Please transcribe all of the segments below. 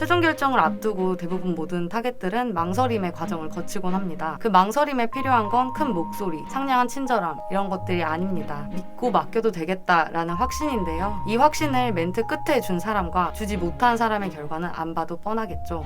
최종 결정을 앞두고 대부분 모든 타겟들은 망설임의 과정을 거치곤 합니다. 그 망설임에 필요한 건 큰 목소리, 상냥한 친절함 이런 것들이 아닙니다. 믿고 맡겨도 되겠다라는 확신인데요. 이 확신을 멘트 끝에 준 사람과 주지 못한 사람의 결과는 안 봐도 뻔하겠죠.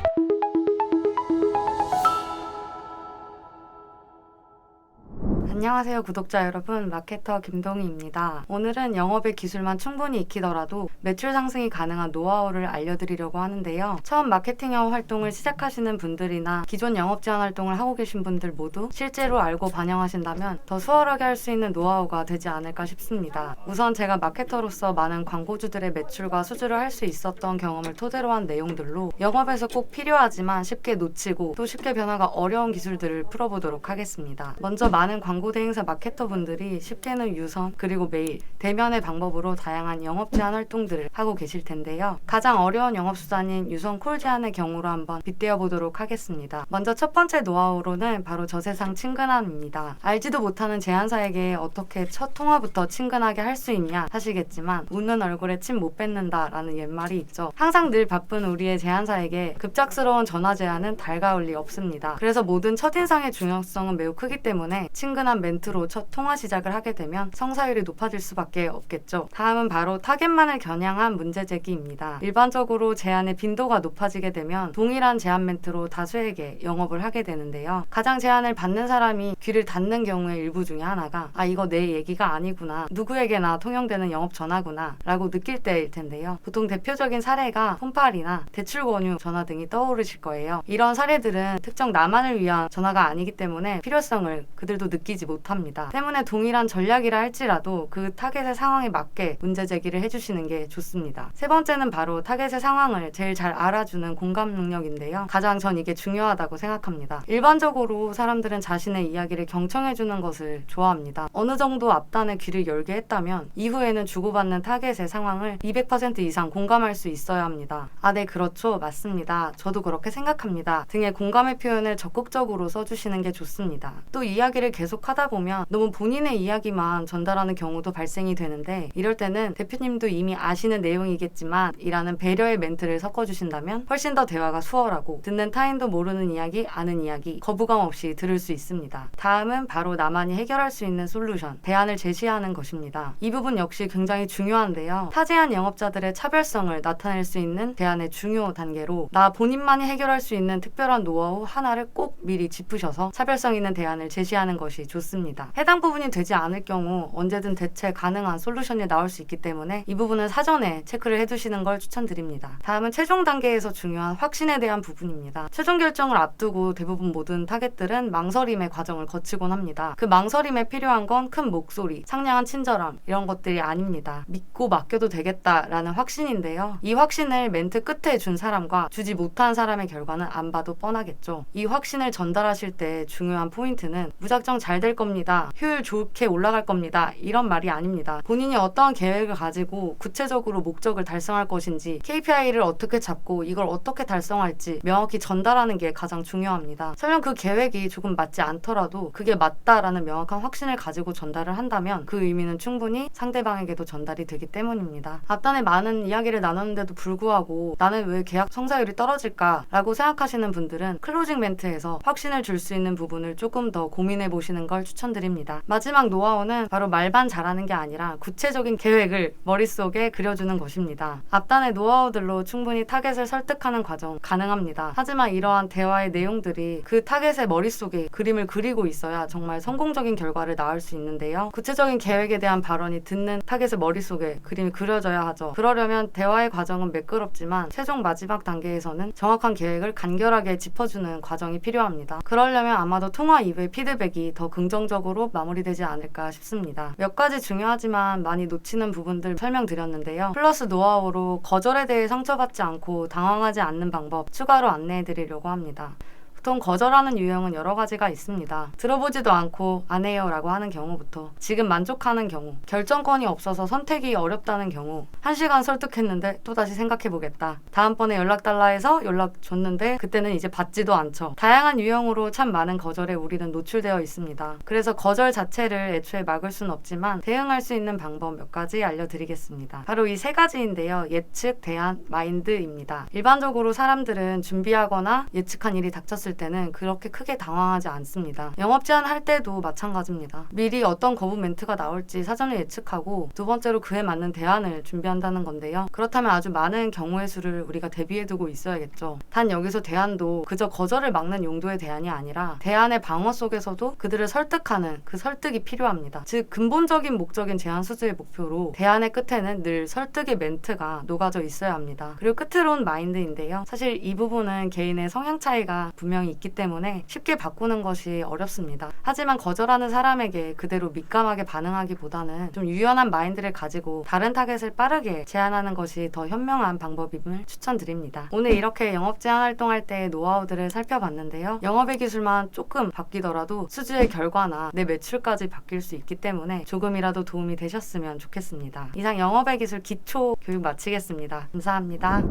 안녕하세요 구독자 여러분, 마케터 김동희입니다. 오늘은 영업의 기술만 충분히 익히더라도 매출 상승이 가능한 노하우를 알려드리려고 하는데요. 처음 마케팅 영업 활동을 시작하시는 분들이나 기존 영업 제안 활동을 하고 계신 분들 모두 실제로 알고 반영하신다면 더 수월하게 할 수 있는 노하우가 되지 않을까 싶습니다. 우선 제가 마케터로서 많은 광고주들의 매출과 수주를 할 수 있었던 경험을 토대로 한 내용들로 영업에서 꼭 필요하지만 쉽게 놓치고 또 쉽게 변화가 어려운 기술들을 풀어보도록 하겠습니다. 먼저 많은 광고 대행사 마케터분들이 쉽게는 유선 그리고 메일, 대면의 방법으로 다양한 영업 제안 활동들을 하고 계실 텐데요. 가장 어려운 영업 수단인 유선 콜 제안의 경우로 한번 빗대어 보도록 하겠습니다. 먼저 첫 번째 노하우로는 바로 저세상 친근함입니다. 알지도 못하는 제안사에게 어떻게 첫 통화부터 친근하게 할 수 있냐 하시겠지만 웃는 얼굴에 침 못 뱉는다 라는 옛말이 있죠. 항상 늘 바쁜 우리의 제안사에게 급작스러운 전화 제안은 달가울 리 없습니다. 그래서 모든 첫인상의 중요성은 매우 크기 때문에 친근한 멘트로 첫 통화 시작을 하게 되면 성사율이 높아질 수밖에 없겠죠. 다음은 바로 타겟만을 겨냥한 문제 제기입니다. 일반적으로 제안의 빈도가 높아지게 되면 동일한 제안 멘트로 다수에게 영업을 하게 되는데요. 가장 제안을 받는 사람이 귀를 닫는 경우의 일부 중에 하나가 이거 내 얘기가 아니구나, 누구에게나 통용되는 영업 전화구나 라고 느낄 때일 텐데요. 보통 대표적인 사례가 폰팔이나 대출 권유 전화 등이 떠오르실 거예요. 이런 사례들은 특정 나만을 위한 전화가 아니기 때문에 필요성을 그들도 느끼지 못합니다. 때문에 동일한 전략이라 할지라도 그 타겟의 상황에 맞게 문제 제기를 해주시는 게 좋습니다. 세 번째는 바로 타겟의 상황을 제일 잘 알아주는 공감 능력인데요. 가장 전 이게 중요하다고 생각합니다. 일반적으로 사람들은 자신의 이야기를 경청해주는 것을 좋아합니다. 어느 정도 앞단에 귀를 열게 했다면 이후에는 주고받는 타겟의 상황을 200% 이상 공감할 수 있어야 합니다. 네, 그렇죠. 맞습니다. 저도 그렇게 생각합니다. 등의 공감의 표현을 적극적으로 써주시는 게 좋습니다. 또 이야기를 계속 하다 보면 너무 본인의 이야기만 전달하는 경우도 발생이 되는데, 이럴 때는 대표님도 이미 아시는 내용이겠지만 이라는 배려의 멘트를 섞어주신다면 훨씬 더 대화가 수월하고 듣는 타인도 모르는 이야기, 아는 이야기 거부감 없이 들을 수 있습니다. 다음은 바로 나만이 해결할 수 있는 솔루션, 대안을 제시하는 것입니다. 이 부분 역시 굉장히 중요한데요. 타제한 영업자들의 차별성을 나타낼 수 있는 대안의 중요 단계로 나 본인만이 해결할 수 있는 특별한 노하우 하나를 꼭 미리 짚으셔서 차별성 있는 대안을 제시하는 것이 좋습니다. 해당 부분이 되지 않을 경우 언제든 대체 가능한 솔루션이 나올 수 있기 때문에 이 부분은 사전에 체크를 해두시는 걸 추천드립니다. 다음은 최종 단계에서 중요한 확신에 대한 부분입니다. 최종 결정을 앞두고 대부분 모든 타겟들은 망설임의 과정을 거치곤 합니다. 그 망설임에 필요한 건 큰 목소리, 상냥한 친절함 이런 것들이 아닙니다. 믿고 맡겨도 되겠다라는 확신인데요. 이 확신을 멘트 끝에 준 사람과 주지 못한 사람의 결과는 안 봐도 뻔하겠죠. 이 확신을 전달하실 때 중요한 포인트는 무작정 잘 될 겁니다, 효율 좋게 올라갈 겁니다 이런 말이 아닙니다. 본인이 어떠한 계획을 가지고 구체적으로 목적을 달성할 것인지, KPI를 어떻게 잡고 이걸 어떻게 달성할지 명확히 전달하는 게 가장 중요합니다. 설령 그 계획이 조금 맞지 않더라도 그게 맞다라는 명확한 확신을 가지고 전달을 한다면 그 의미는 충분히 상대방에게도 전달이 되기 때문입니다. 앞단에 많은 이야기를 나눴는데도 불구하고 나는 왜 계약 성사율이 떨어질까 라고 생각하시는 분들은 클로징 멘트에서 확신을 줄 수 있는 부분을 조금 더 고민해 보시는 걸 추천드립니다. 마지막 노하우는 바로 말만 잘하는 게 아니라 구체적인 계획을 머릿속에 그려주는 것입니다. 앞단의 노하우들로 충분히 타겟을 설득하는 과정 가능합니다. 하지만 이러한 대화의 내용들이 그 타겟의 머릿속에 그림을 그리고 있어야 정말 성공적인 결과를 낳을 수 있는데요. 구체적인 계획에 대한 발언이 듣는 타겟의 머릿속에 그림이 그려져야 하죠. 그러려면 대화의 과정은 매끄럽지만 최종 마지막 단계에서는 정확한 계획을 간결하게 짚어주는 과정이 필요합니다. 그러려면 아마도 통화 이후의 피드백이 더 긍정적으로 마무리되지 않을까 싶습니다. 몇 가지 중요하지만 많이 놓치는 부분들 설명드렸는데요. 플러스 노하우로 거절에 대해 상처받지 않고 당황하지 않는 방법 추가로 안내해드리려고 합니다. 보통 거절하는 유형은 여러 가지가 있습니다. 들어보지도 않고 안 해요 라고 하는 경우부터 지금 만족하는 경우, 결정권이 없어서 선택이 어렵다는 경우, 1시간 설득했는데 또다시 생각해보겠다, 다음번에 연락 달라 해서 연락 줬는데 그때는 이제 받지도 않죠. 다양한 유형으로 참 많은 거절에 우리는 노출되어 있습니다. 그래서 거절 자체를 애초에 막을 수는 없지만 대응할 수 있는 방법 몇 가지 알려드리겠습니다. 바로 이 3가지인데요. 예측, 대안, 마인드입니다. 일반적으로 사람들은 준비하거나 예측한 일이 닥쳤을 때는 그렇게 크게 당황하지 않습니다. 영업 제안할 때도 마찬가지입니다. 미리 어떤 거부 멘트가 나올지 사전에 예측하고 두 번째로 그에 맞는 대안을 준비한다는 건데요. 그렇다면 아주 많은 경우의 수를 우리가 대비해두고 있어야겠죠. 단 여기서 대안도 그저 거절을 막는 용도의 대안이 아니라 대안의 방어 속에서도 그들을 설득하는 그 설득이 필요합니다. 즉 근본적인 목적인 제안 수주의 목표로 대안의 끝에는 늘 설득의 멘트가 녹아져 있어야 합니다. 그리고 끝으로는 마인드인데요. 사실 이 부분은 개인의 성향 차이가 분명히 있기 때문에 쉽게 바꾸는 것이 어렵습니다. 하지만 거절하는 사람에게 그대로 민감하게 반응하기보다는 좀 유연한 마인드를 가지고 다른 타겟을 빠르게 제안하는 것이 더 현명한 방법임을 추천드립니다. 오늘 이렇게 영업 제안 활동할 때 노하우들을 살펴봤는데요. 영업의 기술만 조금 바뀌더라도 수주의 결과나 내 매출까지 바뀔 수 있기 때문에 조금이라도 도움이 되셨으면 좋겠습니다. 이상 영업의 기술 기초 교육 마치겠습니다. 감사합니다.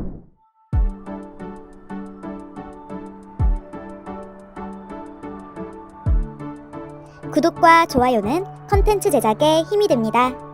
구독과 좋아요는 컨텐츠 제작에 힘이 됩니다.